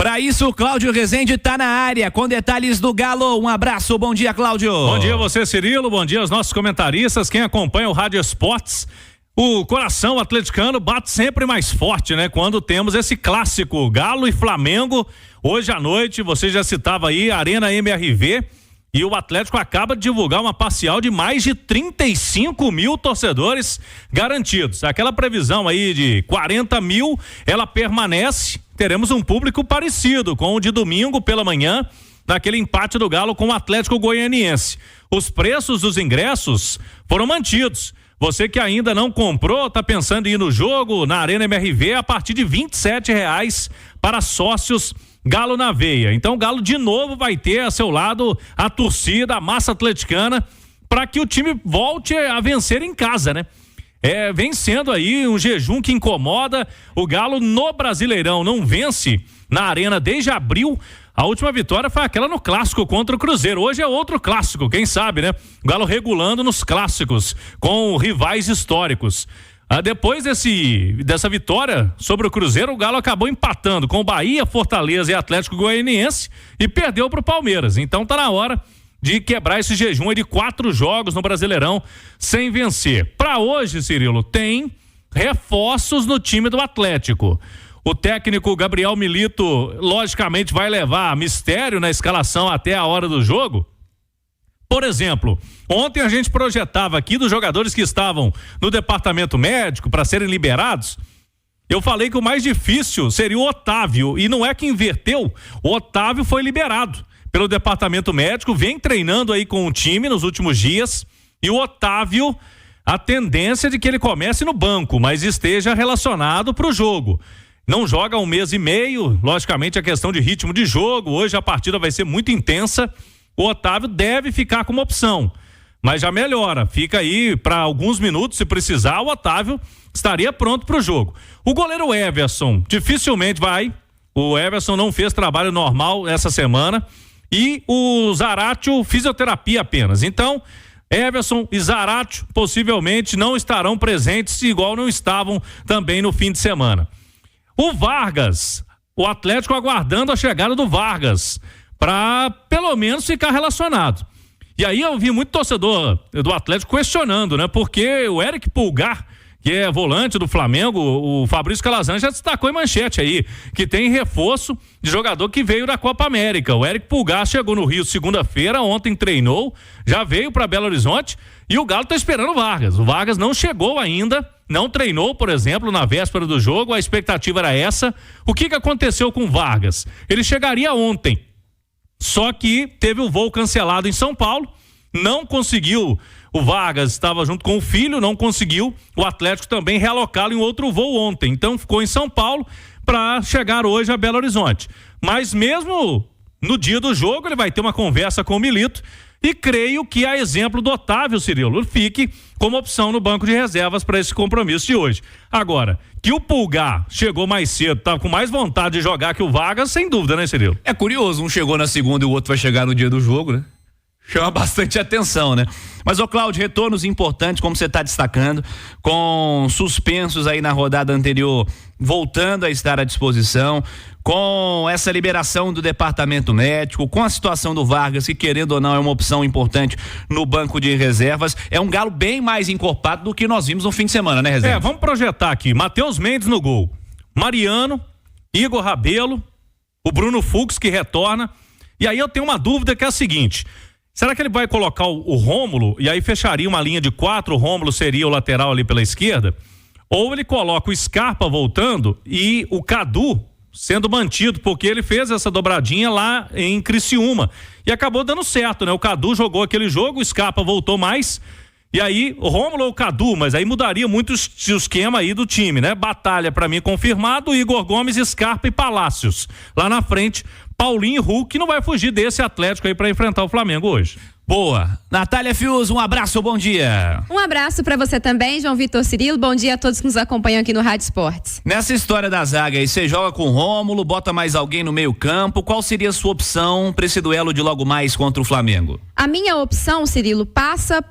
Para isso, o Cláudio Rezende tá na área com detalhes do Galo. Um abraço, bom dia, Cláudio. Bom dia a você, Cirilo, bom dia aos nossos comentaristas, quem acompanha o Rádio Esportes. O coração atleticano bate sempre mais forte, né? Quando temos esse clássico Galo e Flamengo. Hoje à noite, você já citava aí, Arena MRV. E o Atlético acaba de divulgar uma parcial de mais de 35 mil torcedores garantidos. Aquela previsão aí de 40 mil, ela permanece. Teremos um público parecido com o de domingo pela manhã, naquele empate do Galo com o Atlético Goianiense. Os preços dos ingressos foram mantidos. Você que ainda não comprou, tá pensando em ir no jogo na Arena MRV a partir de R$27 para sócios Galo na veia. Então o Galo de novo vai ter a seu lado a torcida, a massa atleticana, para que o time volte a vencer em casa, né? Vem sendo aí um jejum que incomoda. O Galo no Brasileirão não vence na Arena desde abril. A última vitória foi aquela no clássico contra o Cruzeiro. Hoje é outro clássico, quem sabe, né? O Galo regulando nos clássicos com rivais históricos. Depois dessa vitória sobre o Cruzeiro, o Galo acabou empatando com o Bahia, Fortaleza e Atlético Goianiense e perdeu para o Palmeiras. Então tá na hora de quebrar esse jejum de 4 jogos no Brasileirão sem vencer. Para hoje, Cirilo, tem reforços no time do Atlético. O técnico Gabriel Milito, logicamente, vai levar mistério na escalação até a hora do jogo. Por exemplo, ontem a gente projetava aqui dos jogadores que estavam no departamento médico para serem liberados. Eu falei que o mais difícil seria o Otávio, e não é que inverteu. O Otávio foi liberado pelo departamento médico, vem treinando aí com o time nos últimos dias, e o Otávio, a tendência é de que ele comece no banco, mas esteja relacionado para o jogo. Não joga 1 mês e meio, logicamente a questão de ritmo de jogo, hoje a partida vai ser muito intensa, o Otávio deve ficar como opção, mas já melhora, fica aí para alguns minutos, se precisar, o Otávio estaria pronto para o jogo. O goleiro Everson dificilmente vai, o Everson não fez trabalho normal essa semana, e o Zaratio fisioterapia apenas. Então, Everson e Zaratio possivelmente não estarão presentes, igual não estavam também no fim de semana. O Vargas, o Atlético aguardando a chegada do Vargas para pelo menos ficar relacionado. E aí eu vi muito torcedor do Atlético questionando, né? Porque o Eric Pulgar, que é volante do Flamengo, o Fabrício Calazans já destacou em manchete aí, que tem reforço de jogador que veio da Copa América. O Eric Pulgar chegou no Rio segunda-feira, ontem treinou, já veio para Belo Horizonte e o Galo tá esperando o Vargas. O Vargas não chegou ainda, não treinou, por exemplo, na véspera do jogo, a expectativa era essa. O que aconteceu com o Vargas? Ele chegaria ontem, só que teve o voo cancelado em São Paulo, não conseguiu. O Vargas estava junto com o filho, não conseguiu o Atlético também realocá-lo em outro voo ontem. Então ficou em São Paulo para chegar hoje a Belo Horizonte. Mas mesmo no dia do jogo, ele vai ter uma conversa com o Milito e creio que, a exemplo do Otávio, Cirilo, fique como opção no banco de reservas para esse compromisso de hoje. Agora, que o Pulgar chegou mais cedo, tá com mais vontade de jogar que o Vargas, sem dúvida, né, Cirilo? É curioso, um chegou na segunda e o outro vai chegar no dia do jogo, né? Chama bastante atenção, né? Mas, Cláudio, retornos importantes, como você está destacando, com suspensos aí na rodada anterior, voltando a estar à disposição, com essa liberação do departamento médico, com a situação do Vargas, que querendo ou não é uma opção importante no banco de reservas. É um Galo bem mais encorpado do que nós vimos no fim de semana, né, Rezende? Vamos projetar aqui, Matheus Mendes no gol, Mariano, Igor Rabelo, o Bruno Fux que retorna, e aí eu tenho uma dúvida que é a seguinte: será que ele vai colocar o Rômulo e aí fecharia uma linha de 4, o Rômulo seria o lateral ali pela esquerda? Ou ele coloca o Scarpa voltando e o Cadu sendo mantido, porque ele fez essa dobradinha lá em Criciúma e acabou dando certo, né? O Cadu jogou aquele jogo, o Scarpa voltou mais, e aí o Rômulo ou o Cadu, mas aí mudaria muito o esquema aí do time, né? Batalha pra mim confirmado, Igor Gomes, Scarpa e Palácios. Lá na frente, Paulinho e Hulk, não vai fugir desse Atlético aí para enfrentar o Flamengo hoje. Boa. Natália Fius, um abraço, bom dia. Um abraço para você também, João Vitor Cirilo. Bom dia a todos que nos acompanham aqui no Rádio Esportes. Nessa história da zaga aí, você joga com o Rômulo, bota mais alguém no meio campo, qual seria a sua opção para esse duelo de logo mais contra o Flamengo? A minha opção, Cirilo, passa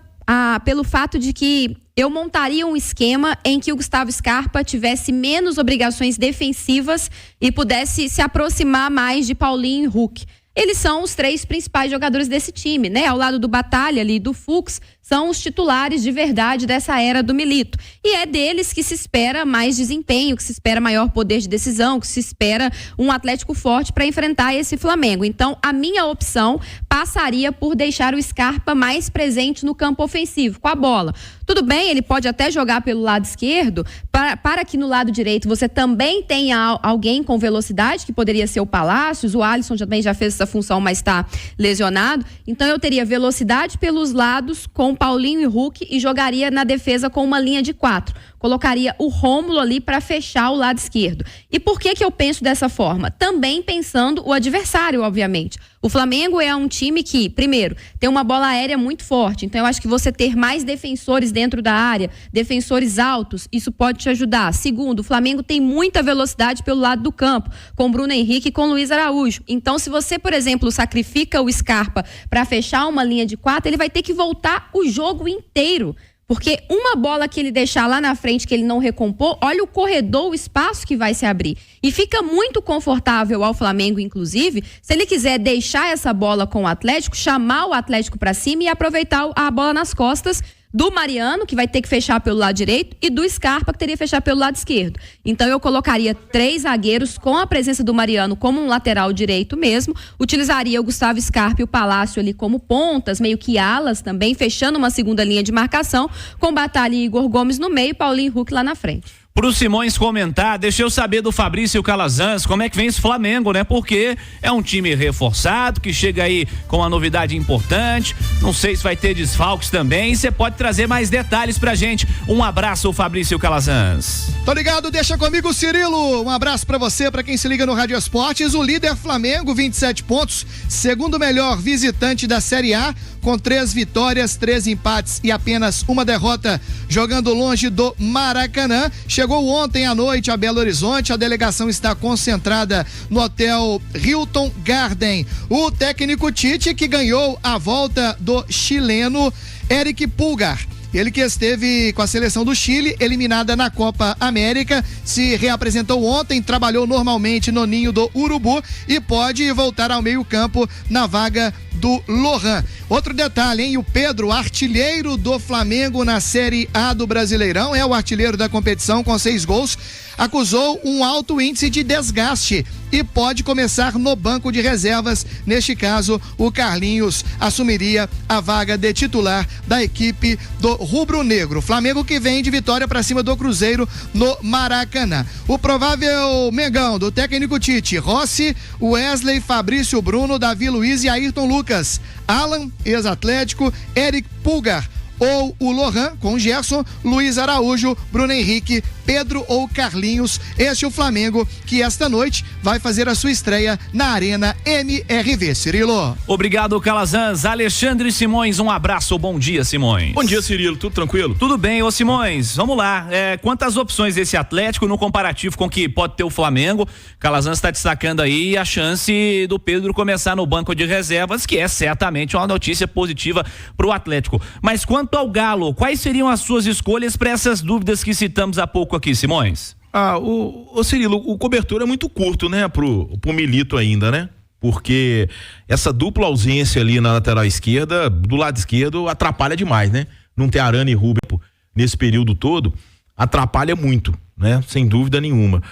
pelo fato de que eu montaria um esquema em que o Gustavo Scarpa tivesse menos obrigações defensivas e pudesse se aproximar mais de Paulinho e Hulk. Eles são os 3 principais jogadores desse time, né? Ao lado do Batalha ali, do Fux, são os titulares de verdade dessa era do Milito. E é deles que se espera mais desempenho, que se espera maior poder de decisão, que se espera um Atlético forte para enfrentar esse Flamengo. Então, a minha opção passaria por deixar o Scarpa mais presente no campo ofensivo, com a bola. Tudo bem, ele pode até jogar pelo lado esquerdo, para que no lado direito você também tenha alguém com velocidade, que poderia ser o Palácios, o Alisson também já fez essa função, mas está lesionado. Então eu teria velocidade pelos lados com Paulinho e Hulk e jogaria na defesa com uma linha de 4. Colocaria o Rômulo ali para fechar o lado esquerdo. E por que eu penso dessa forma? Também pensando o adversário, obviamente. O Flamengo é um time que, primeiro, tem uma bola aérea muito forte. Então eu acho que você ter mais defensores dentro da área, defensores altos, isso pode te ajudar. Segundo, o Flamengo tem muita velocidade pelo lado do campo, com Bruno Henrique e com Luiz Araújo. Então se você, por exemplo, sacrifica o Scarpa para fechar uma linha de 4, ele vai ter que voltar o jogo inteiro. Porque uma bola que ele deixar lá na frente, que ele não recompor, olha o corredor, o espaço que vai se abrir. E fica muito confortável ao Flamengo, inclusive, se ele quiser deixar essa bola com o Atlético, chamar o Atlético para cima e aproveitar a bola nas costas do Mariano, que vai ter que fechar pelo lado direito, e do Scarpa, que teria que fechar pelo lado esquerdo. Então eu colocaria 3 zagueiros com a presença do Mariano como um lateral direito mesmo, utilizaria o Gustavo Scarpa e o Palácio ali como pontas, meio que alas também, fechando uma segunda linha de marcação, com Batalha e Igor Gomes no meio e Paulinho e Hulk lá na frente. Pro Simões comentar, deixa eu saber do Fabrício Calazans, como é que vem esse Flamengo, né? Porque é um time reforçado, que chega aí com uma novidade importante, não sei se vai ter desfalques também, você pode trazer mais detalhes pra gente. Um abraço, Fabrício Calazans. Tô ligado, deixa comigo, Cirilo. Um abraço pra você, pra quem se liga no Rádio Esportes. O líder Flamengo, 27 pontos, segundo melhor visitante da Série A, com 3 vitórias, 3 empates e apenas uma derrota, jogando longe do Maracanã. Chegou ontem à noite a Belo Horizonte, a delegação está concentrada no hotel Hilton Garden. O técnico Tite, que ganhou a volta do chileno Eric Pulgar. Ele que esteve com a seleção do Chile, eliminada na Copa América, se reapresentou ontem, trabalhou normalmente no ninho do Urubu e pode voltar ao meio-campo na vaga do Lohan. Outro detalhe, hein? O Pedro, artilheiro do Flamengo na Série A do Brasileirão, é o artilheiro da competição com 6 gols, acusou um alto índice de desgaste e pode começar no banco de reservas. Neste caso, o Carlinhos assumiria a vaga de titular da equipe do rubro-negro. Flamengo que vem de vitória para cima do Cruzeiro no Maracanã. O provável Mengão do técnico Tite: Rossi, Wesley, Fabrício Bruno, Davi Luiz e Ayrton Lucas, Alan, ex-Atlético, Eric Pulgar ou o Lohan com Gerson, Luiz Araújo, Bruno Henrique, Pedro ou Carlinhos. Este é o Flamengo que esta noite vai fazer a sua estreia na Arena MRV. Cirilo. Obrigado, Calazans. Alexandre Simões, um abraço, bom dia, Simões. Bom dia, Cirilo, tudo tranquilo? Tudo bem, ô Simões, vamos lá. Quantas opções desse Atlético no comparativo com o que pode ter o Flamengo? Calazans está destacando aí a chance do Pedro começar no banco de reservas, que é certamente uma notícia positiva para o Atlético. Mas quanto ao Galo, quais seriam as suas escolhas para essas dúvidas que citamos há pouco aqui, Simões? O Cirilo, o cobertor é muito curto, né, pro Milito ainda, né? Porque essa dupla ausência ali na lateral esquerda, do lado esquerdo, atrapalha demais, né? Não ter Arana e Rubio nesse período todo, atrapalha muito, né? Sem dúvida nenhuma.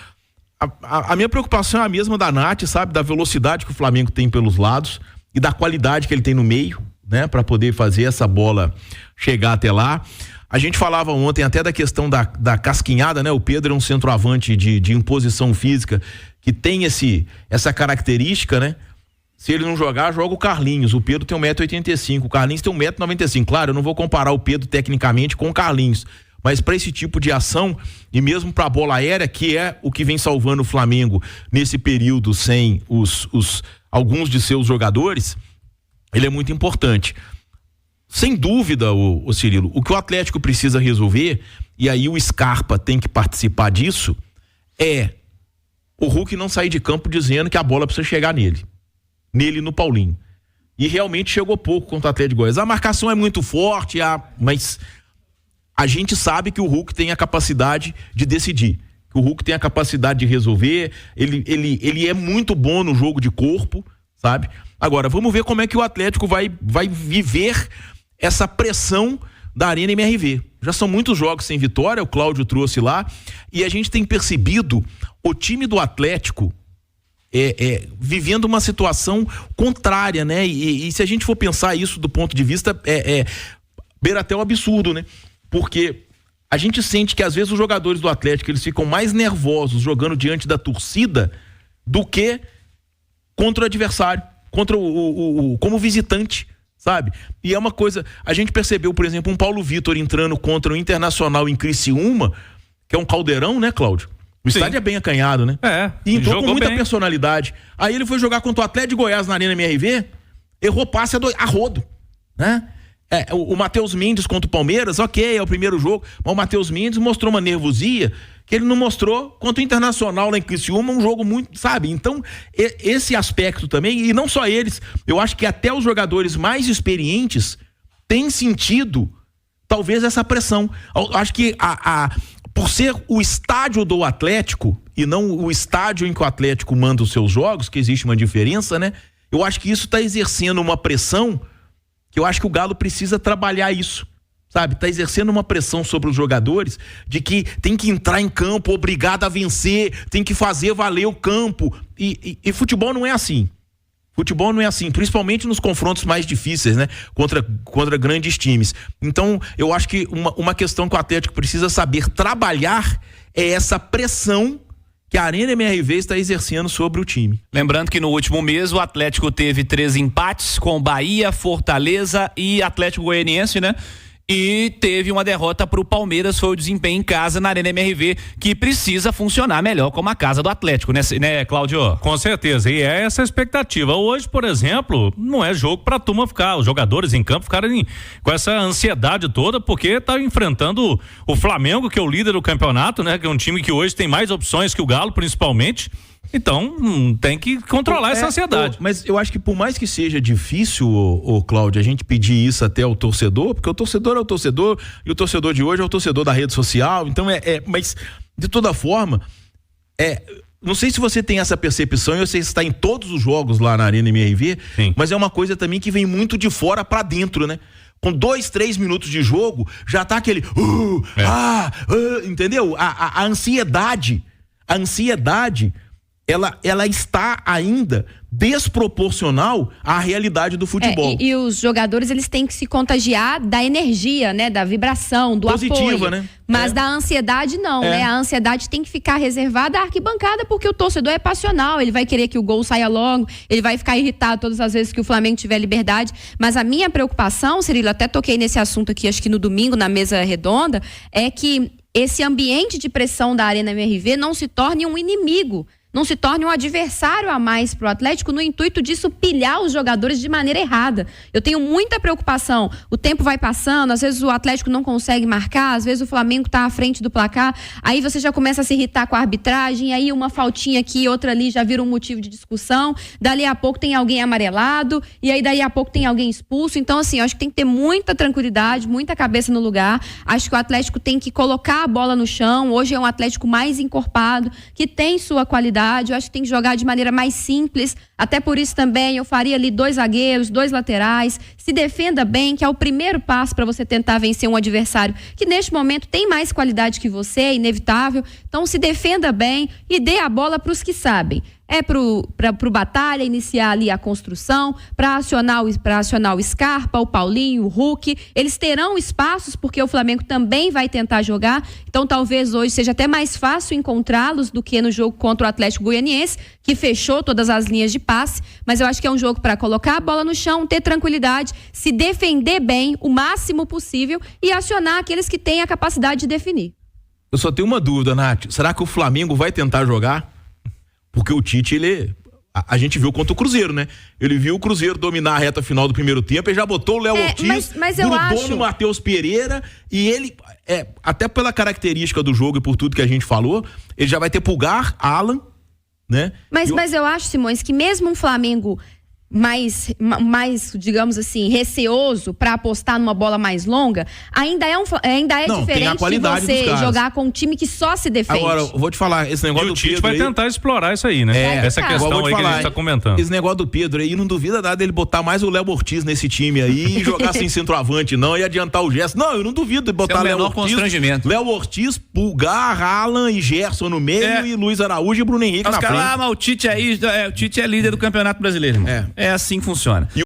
A minha preocupação é a mesma da Nath, sabe? Da velocidade que o Flamengo tem pelos lados e da qualidade que ele tem no meio, né? Para poder fazer essa bola chegar até lá. A gente falava ontem até da questão da casquinhada, né? O Pedro é um centroavante de imposição física que tem essa característica, né? Se ele não jogar, joga o Carlinhos. O Pedro tem 1,85 m, o Carlinhos tem 1,95 m. Claro, eu não vou comparar o Pedro tecnicamente com o Carlinhos, mas para esse tipo de ação e mesmo para a bola aérea, que é o que vem salvando o Flamengo nesse período sem alguns de seus jogadores, ele é muito importante. Sem dúvida, o Cirilo, o que o Atlético precisa resolver, e aí o Scarpa tem que participar disso, é o Hulk não sair de campo dizendo que a bola precisa chegar nele e no Paulinho. E realmente chegou pouco contra o Atlético de Goiás. A marcação é muito forte, mas a gente sabe que o Hulk tem a capacidade de decidir. Que o Hulk tem a capacidade de resolver. Ele é muito bom no jogo de corpo, sabe? Agora, vamos ver como é que o Atlético vai viver essa pressão da Arena MRV. Já são muitos jogos sem vitória, o Cláudio trouxe lá, e a gente tem percebido o time do Atlético vivendo uma situação contrária, né? E se a gente for pensar isso do ponto de vista, beira até o absurdo, né? Porque a gente sente que às vezes os jogadores do Atlético, eles ficam mais nervosos jogando diante da torcida do que contra o adversário, contra como visitante, sabe? E é uma coisa, a gente percebeu, por exemplo, um Paulo Vitor entrando contra o Internacional em Criciúma, que é um caldeirão, né, Cláudio? O estádio é bem acanhado, né? E entrou com muita personalidade. Aí ele foi jogar contra o Atlético de Goiás na Arena MRV, errou passe a rodo, né? O Matheus Mendes contra o Palmeiras, ok, é o primeiro jogo, mas o Matheus Mendes mostrou uma nervosia que ele não mostrou contra o Internacional lá em Criciúma, um jogo muito, sabe? Então, esse aspecto também, e não só eles, eu acho que até os jogadores mais experientes têm sentido, talvez, essa pressão. Eu acho que por ser o estádio do Atlético e não o estádio em que o Atlético manda os seus jogos, que existe uma diferença, né? Eu acho que isso está exercendo uma pressão que eu acho que o Galo precisa trabalhar isso, sabe? Tá exercendo uma pressão sobre os jogadores de que tem que entrar em campo obrigado a vencer, tem que fazer valer o campo. E futebol não é assim. Futebol não é assim, principalmente nos confrontos mais difíceis, né? Contra grandes times. Então, eu acho que uma questão que o Atlético precisa saber trabalhar é essa pressão que a Arena MRV está exercendo sobre o time. Lembrando que no último mês o Atlético teve 3 empates com Bahia, Fortaleza e Atlético Goianiense, né? E teve uma derrota para o Palmeiras, foi o desempenho em casa na Arena MRV, que precisa funcionar melhor como a casa do Atlético, né, Cláudio? Com certeza, e é essa a expectativa. Hoje, por exemplo, não é jogo para a turma ficar, os jogadores em campo ficarem com essa ansiedade toda, porque tá enfrentando o Flamengo, que é o líder do campeonato, né? Que é um time que hoje tem mais opções que o Galo, principalmente. Então, tem que controlar essa ansiedade. Mas eu acho que por mais que seja difícil, Cláudio, a gente pedir isso até o torcedor, porque o torcedor é o torcedor, e o torcedor de hoje é o torcedor da rede social, então mas de toda forma, não sei se você tem essa percepção, eu sei se está em todos os jogos lá na Arena MRV, sim, mas é uma coisa também que vem muito de fora para dentro, né? Com 2-3 minutos de jogo, já tá aquele entendeu? A ansiedade, ela está ainda desproporcional à realidade do futebol. E os jogadores, eles têm que se contagiar da energia, né? Da vibração, do positiva, apoio. Né? Mas da ansiedade não, né? A ansiedade tem que ficar reservada à arquibancada, porque o torcedor é passional, ele vai querer que o gol saia logo, ele vai ficar irritado todas as vezes que o Flamengo tiver liberdade. Mas a minha preocupação, Cirilo, até toquei nesse assunto aqui, acho que no domingo, na mesa redonda, é que esse ambiente de pressão da Arena MRV não se torne um inimigo, não se torne um adversário a mais para o Atlético no intuito disso pilhar os jogadores de maneira errada. Eu tenho muita preocupação. O tempo vai passando, às vezes o Atlético não consegue marcar, às vezes o Flamengo está à frente do placar, aí você já começa a se irritar com a arbitragem, aí uma faltinha aqui, outra ali já vira um motivo de discussão, dali a pouco tem alguém amarelado, e aí daí a pouco tem alguém expulso. Então, assim, eu acho que tem que ter muita tranquilidade, muita cabeça no lugar. Acho que o Atlético tem que colocar a bola no chão. Hoje é um Atlético mais encorpado, que tem sua qualidade. Eu acho que tem que jogar de maneira mais simples, até por isso também eu faria ali 2 zagueiros, 2 laterais, se defenda bem, que é o primeiro passo para você tentar vencer um adversário que neste momento tem mais qualidade que você, é inevitável. Então se defenda bem e dê a bola para os que sabem. Pro Batalha iniciar ali a construção, para acionar o Scarpa, o Paulinho, o Hulk. Eles terão espaços porque o Flamengo também vai tentar jogar, então talvez hoje seja até mais fácil encontrá-los do que no jogo contra o Atlético Goianiense, que fechou todas as linhas de passe. Mas eu acho que é um jogo para colocar a bola no chão, ter tranquilidade, se defender bem o máximo possível e acionar aqueles que têm a capacidade de definir. Eu só tenho uma dúvida, Nath, será que o Flamengo vai tentar jogar? Porque o Tite, a gente viu contra o Cruzeiro, né? Ele viu o Cruzeiro dominar a reta final do primeiro tempo, ele já botou o Léo Ortiz, grudou no Matheus Pereira, e ele, até pela característica do jogo e por tudo que a gente falou, ele já vai ter Pulgar, Alan, né? Mas eu acho, Simões, que mesmo um Flamengo digamos assim, receoso para apostar numa bola mais longa, ainda é Não, tem a diferente de qualidade dos você caras. jogar com um time que só se defende. Agora, eu vou te falar, esse negócio E o do Tite Pedro vai aí, tentar explorar isso aí, né? Essa Igual questão vou te aí que a gente tá comentando. Esse negócio do Pedro aí, não duvida nada dele botar mais o Léo Ortiz nesse time aí e jogar sem centroavante não, e adiantar o Gerson. Não, eu não duvido de botar Tem o Léo menor Ortiz. constrangimento. Léo Ortiz, Pulgar, Alan e Gerson no meio e Luiz Araújo e Bruno Henrique Os na caras, frente. mas o Tite é líder do Campeonato Brasileiro, irmão. É assim que funciona.